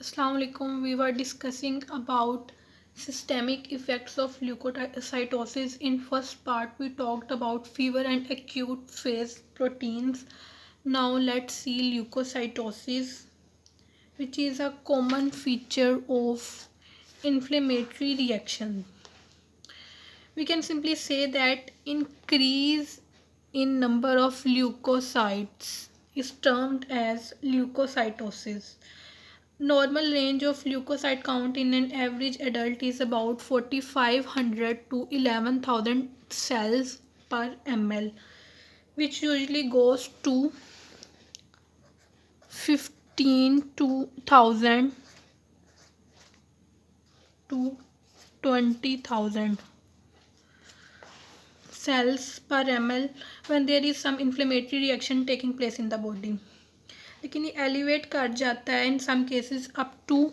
Assalamu alaikum. We were discussing about systemic effects of leukocytosis. In first part, we talked about fever and acute phase proteins. Now let's see leukocytosis, which is a common feature of inflammatory reaction. We can simply say that increase in number of leukocytes is termed as leukocytosis. Normal range of leukocyte count in an average adult is about 4500 to 11,000 cells per ml, which usually goes to 15,000 to 20,000 cells per ml when there is some inflammatory reaction taking place in the body. लेकिन ये elevate कर जाता है in some cases up to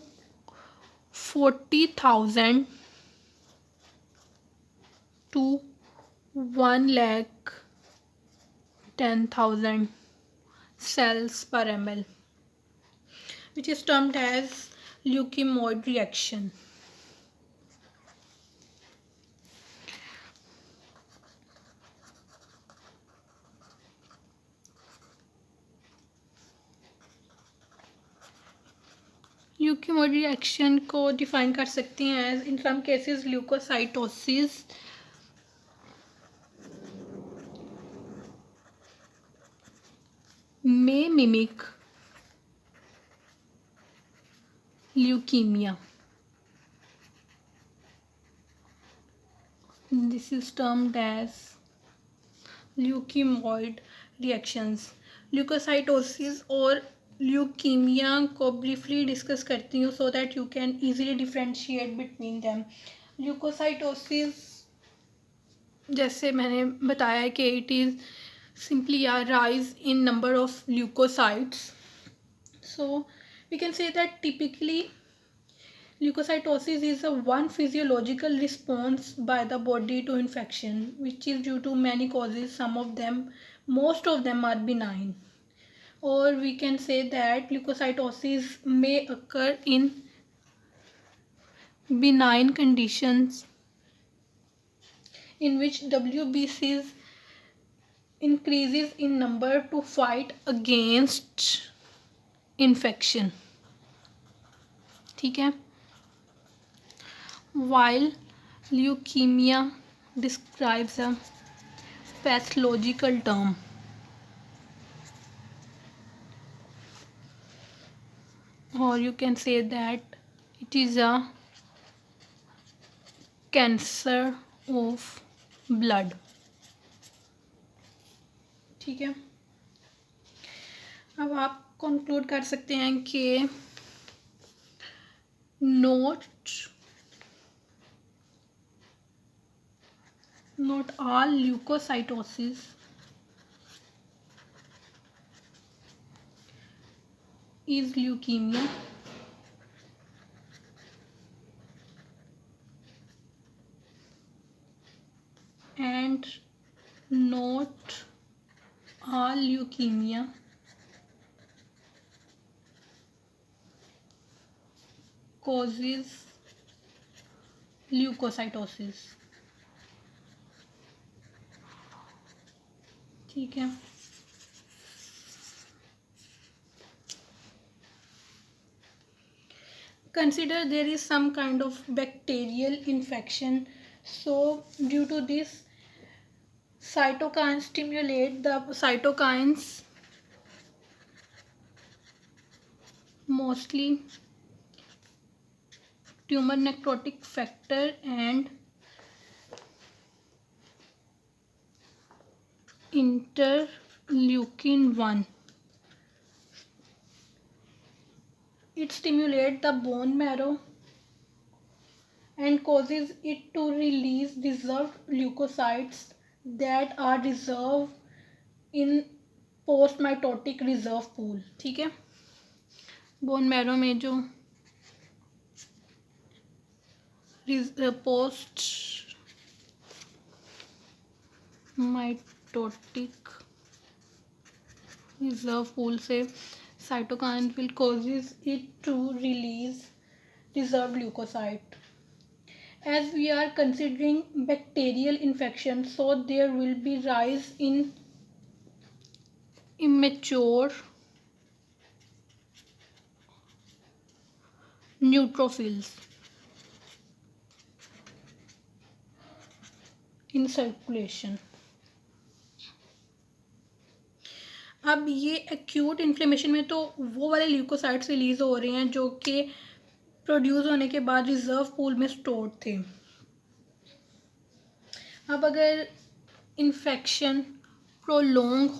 40,000 to 1,10,000 cells per ml, which is termed as leukemoid reaction. Leukemoid reaction को define कर सकते हैं as in some cases leukocytosis may mimic leukemia. This is termed as leukemoid reactions. Leukocytosis और leukemia को briefly discuss करती हूँ so that you can easily differentiate between them. Leukocytosis जैसे मैंने बताया कि it is simply a rise in number of leukocytes. So we can say that typically leukocytosis is a one physiological response by the body to infection, which is due to many causes. Most of them are benign, or we can say that leukocytosis may occur in benign conditions in which WBCs increases in number to fight against infection. ठीक है. While leukemia describes a pathological term, or you can say that it is a cancer of blood. ठीक है. अब आप conclude कर सकते हैं कि not all leukocytosis is leukemia, and not all leukemia causes leukocytosis. ठीक है. Consider there is some kind of bacterial infection, so due to this cytokines stimulate the cytokines, mostly tumor necrotic factor and interleukin 1. It stimulates the bone marrow and causes it to release reserved leukocytes that are reserved in post mitotic reserve pool. ठीक है. Bone marrow में जो post mitotic reserve pool से cytokines will causes it to release preserved leukocyte. As we are considering bacterial infection, so there will be rise in immature neutrophils in circulation. अब ये acute inflammation में तो वो वाले leukocytes release हो रहे हैं जो कि प्रोड्यूस होने के बाद रिजर्व पूल में स्टोर्ड थे. अब अगर इन्फेक्शन प्रोलोंग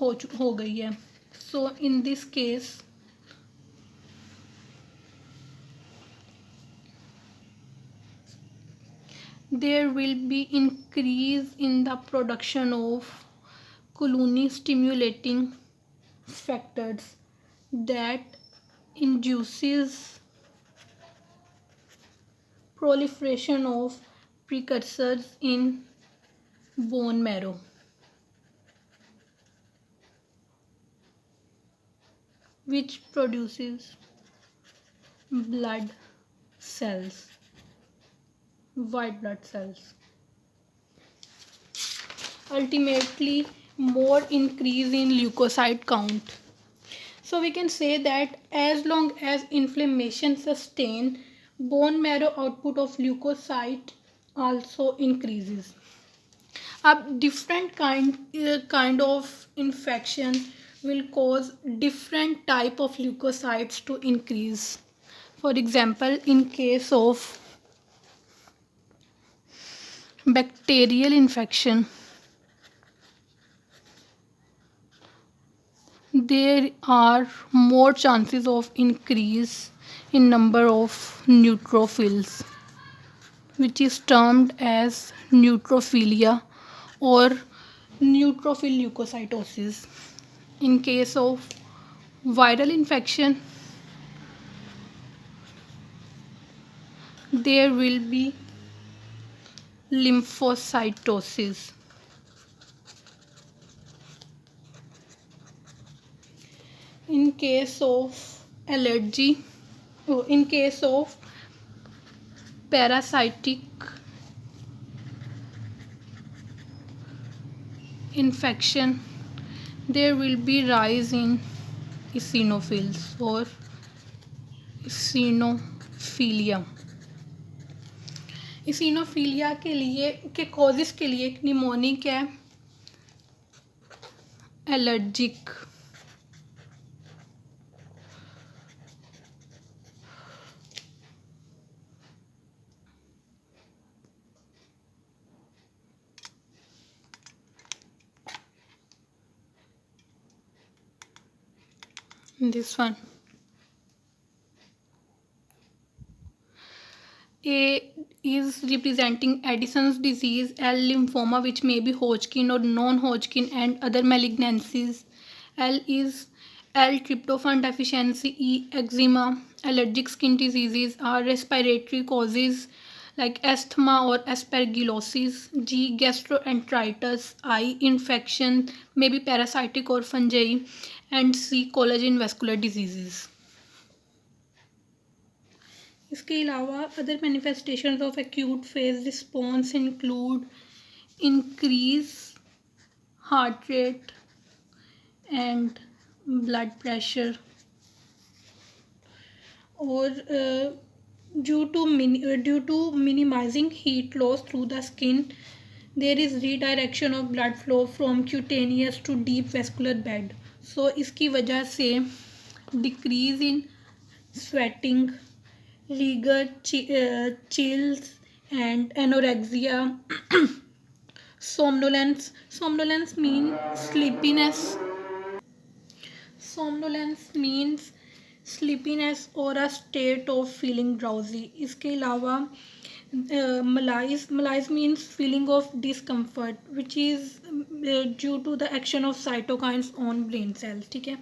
हो गई है, so in this case there will be increase in the production of colony stimulating factors that induces proliferation of precursors in bone marrow, which produces blood cells, white blood cells. Ultimately, more increase in leukocyte count. So we can say that as long as inflammation sustained, bone marrow output of leukocyte also increases. अब different kind of infection will cause different type of leukocytes to increase. For example, in case of bacterial infection, there are more chances of increase in number of neutrophils, which is termed as neutrophilia or neutrophil leukocytosis. In case of viral infection, there will be lymphocytosis. In case of allergy, in case of parasitic infection, there will be rise in eosinophils or eosinophilia. eosinophilia के लिए के causes के लिए mnemonic है, allergic, this one. A is representing Addison's disease, L lymphoma, which may be Hodgkin or non-Hodgkin, and other malignancies. L is L tryptophan deficiency, E eczema, allergic skin diseases are respiratory causes like asthma or aspergillosis. G gastroenteritis, I infection, maybe parasitic or fungi, and C collagen vascular diseases. इसके अलावा other manifestations of acute phase response include increase heart rate and blood pressure, और due to minimizing heat loss through the skin, there is redirection of blood flow from cutaneous to deep vascular bed. So इसकी वजह से decrease in sweating, rigor, chills and anorexia. Somnolence means sleepiness. Somnolence means sleepiness or a state of feeling drowsy. इसके अलावा malaise means feeling of discomfort which is due to the action of cytokines on brain cells. ठीक है,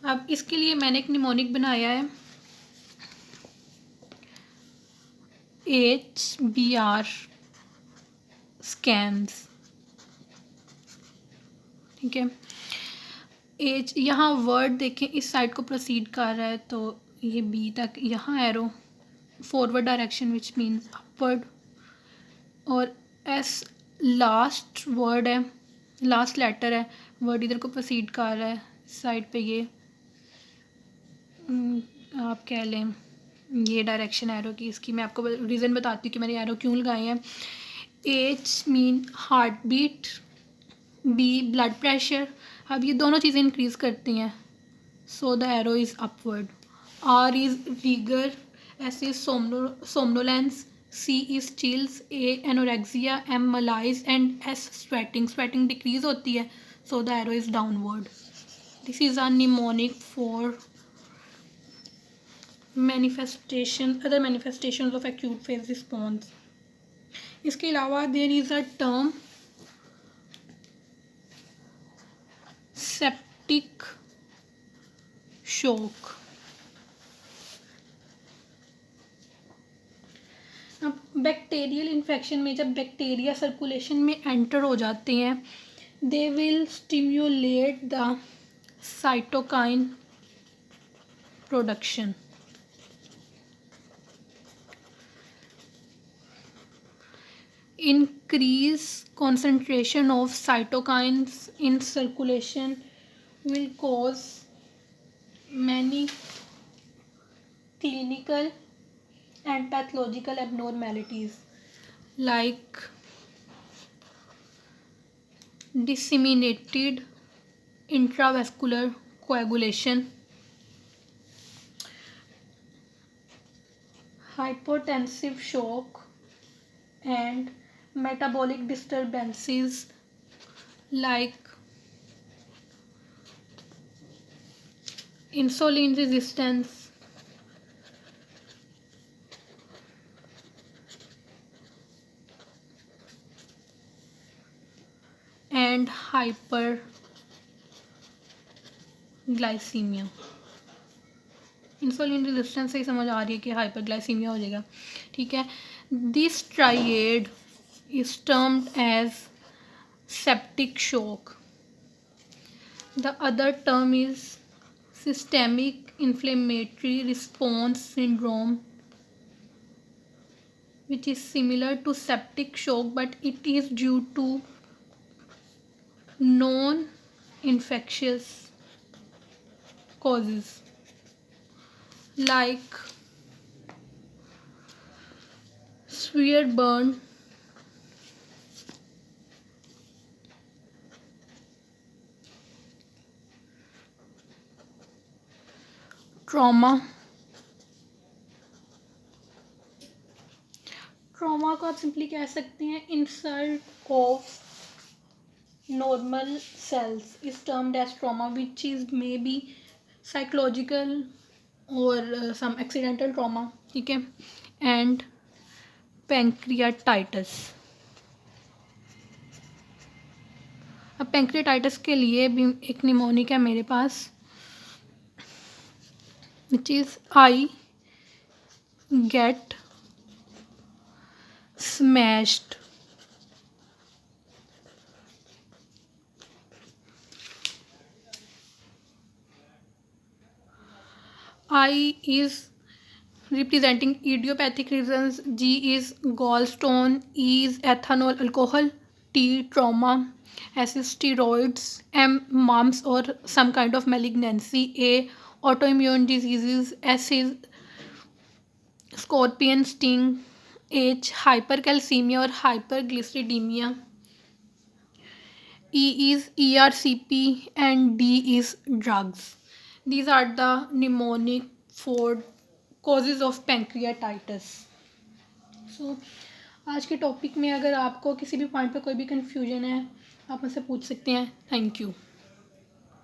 अब इसके लिए मैंने एक mnemonic बनाया है, HBR स्कैन्स. ठीक है, एज यहाँ वर्ड देखें, इस साइड को प्रोसीड कर रहा है तो ये बी तक यहाँ arrow, forward direction which means upward, और एस लास्ट वर्ड है, लास्ट लेटर है, वर्ड इधर को प्रोसीड कर रहा है साइड पे, ये आप कह लें ये डायरेक्शन एरो की। इसकी मैं आपको रीज़न बताती हूँ कि मैंने एरो क्यों लगाए हैं। H mean heart beat, B blood pressure, अब ये दोनों चीज़ें इंक्रीज़ करती हैं, so the arrow is upward. R is vigour, S is somnolence, C is chills, A anorexia, M malaise and S sweating, sweating decrease होती है, so the arrow is downward. This is a mnemonic for manifestation, other manifestation of acute phase response. इसके अलावा there is a term septic shock. अब bacterial infection में जब bacteria circulation में enter हो जाते हैं, they will stimulate the cytokine production. Increase concentration of cytokines in circulation will cause many clinical and pathological abnormalities like disseminated intravascular coagulation, hypotensive shock, and metabolic disturbances like insulin resistance, and hyperglycemia। Insulin resistance से ही समझ आ रही है कि hyperglycaemia हो जाएगा, ठीक है। This triad is termed as septic shock. The other term is systemic inflammatory response syndrome which is similar to septic shock but it is due to non-infectious causes like severe burn, trauma। Trauma को आप simply कह सकते हैं insult of normal cells is termed as trauma which is may be psychological और some accidental trauma, ठीक है। And pancreatitis. अब pancreatitis के लिए भी एक निमोनिक है मेरे पास which is I get smashed। I is representing idiopathic reasons, G is gallstone, E is ethanol alcohol, T trauma, S is steroids, M mumps or some kind of malignancy, A autoimmune diseases, S is scorpion sting, H hypercalcemia or hyperglyceridemia, E is ERCP and D is drugs. These are the mnemonic for causes of pancreatitis. So आज के topic में अगर आपको किसी भी point पे कोई भी कन्फ्यूजन है आप मुझसे पूछ सकते हैं। Thank you.